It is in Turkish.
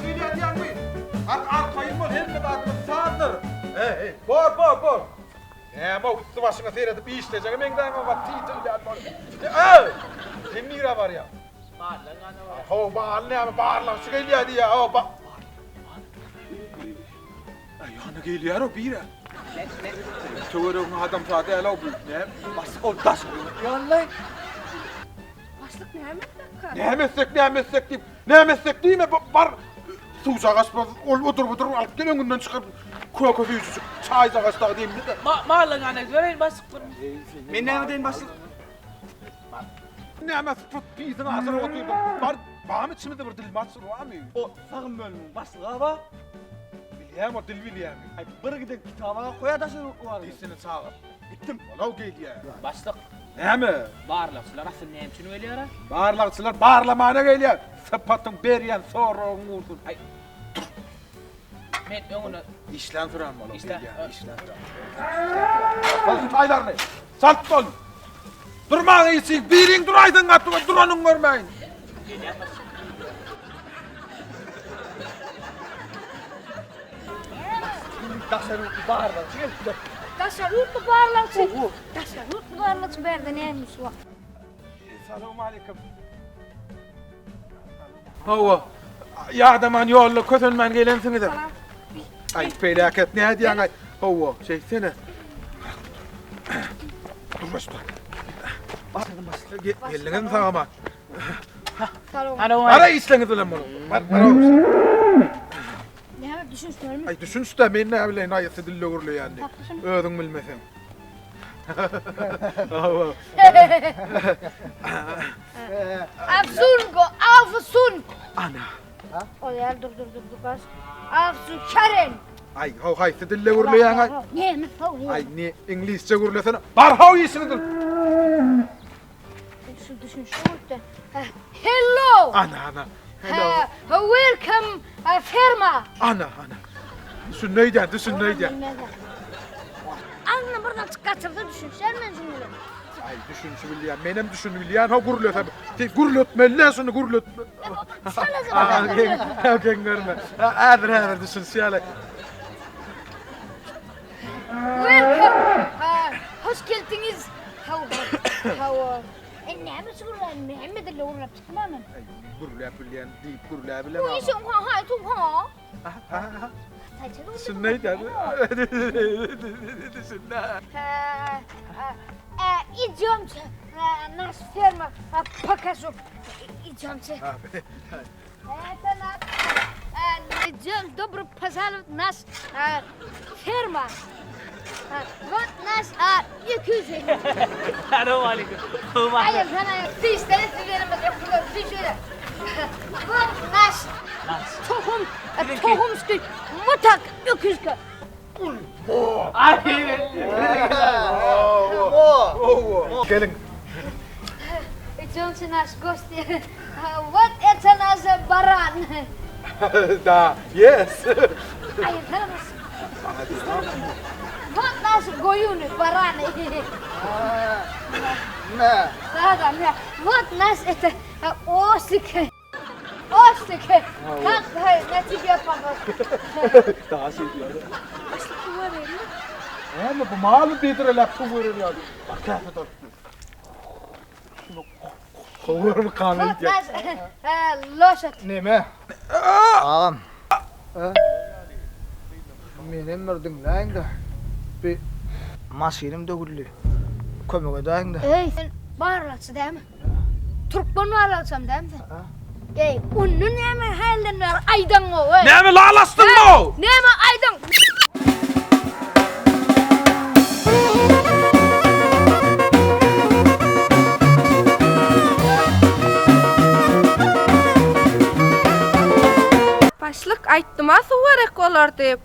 Geliyor diyen mi? Arkayım var hem de bakın sağdır. Bor. Ama üstü başına seyredip iyi işleyeceğim. Ben de ama bak sen mira var ya. Bağırlan ama bağırlan şu geliyor hadi ya. Ayağına geliyor o bira. Çoğurun adam saate ala bu. Ne? Basık ol taş. Yanlay. Başlık ne Ne meslek değil mi? Var. Suç ağaçmaz. Otur alıp gel önünden çıkar. Koku yüzü çay ağaçları diyeyim de. Mağlan ana göreyin basık bunu. Men näme deyin başlyk? Ne fıt bizin ağzına otuydum. Bağım içimde bir dil maçı var mı? O sagın bölümün başlygy ba. Biliyem o dil biliyem. Ay bir gidip kitaba koya da şunu var. Dişini sağlam. Gittim. Ola geliyor. Başlık. Ne mi? Bağırlakçılar asıl neyim şunu öyle ara. Bağırlakçılar bağırlamana geliyor. Sıpatın beriyen sonra vursun. Ay. Men önüne İşlen duran mı? İşlen. İşlen duran. Çaylarını. Salt ol. Durma iyisi. Birin duraydın atı. Duranın görmeyin. Tasarruf bağırlar. Tasarruflu bağırlaksın. Tasarruflu bağırlaksın berde neymiş o? Selamun aleyküm. Hava. Yardaman yollu kötülmen gelensiniz de. Ay felaket ne diyen ay. Hava şeysene. Dur başla. Geliniz sana ama. Ana Ara işleniz ulan bunu. Ne hemen düşünsün mü? Ay düşün işte ben ne bileyim ayısı dille uğurlu yani. Ödün bilmesen. Hava. Afsun. Ana. O yer dur bas. Afsun Karen. Ay haysı dille uğurlu yani. Ne mi? Ay ne İngilizce uğurlu sana. Barhav iyisini dur. Düşün şurada. Hello. Ana. Hello. Welcome firma. Ana. Düşün neyden. Anne buradan kaçırdı düşün. Sen mi cümle? Ay düşün şu bilyen. Benim düşün bilyen. Ha gurulot tabi. Gurulot melle şunu gurulot. Hakan görme. Hadır düşün siyale. Welcome. Hoş geldiniz. How ne mi sorun? Mehmet ile uğrayıp çıkmamın. Ay gurulot bilyen. Deyip gurulot bilyen. Bu işin hay tu ha. Düşün neyden. Düşün ne. İdiomça. Nasz firma pokażu. Idziomcie. Это наш идем добро пожаловать в наш ферма. Вот наш якузи. Selam aleyküm. Hayır sana fiş tane verelim de fiş öyle. Вот наш tohumski mutak yakuzka. Gelin. Идемте наш гости. Вот это наш баран. Da. Yes. Hayır Вот наш гоюн баран. Ne? Да. Вот наш это ослик. Ослик. Как на тебе похож. Daha şey diyor. Ama bu malı dedire laf kuvurur ya. Bak kıyafet olsun. Şunu kuvurur mu kanı Вот diye. наш лошадь. Neme? Ağam. Menem bir dinleyin de. Bir masinim döküldü. Kömek edeyim de. Ey sen bağırlaksın değil mi? Türkmen bağırlaksam değil mi sen? Ey onun ne mi halden var aydan o? Ne mi lalastın mı? Ne mi aydan? Başlık aytdyma suwarek bolar dep.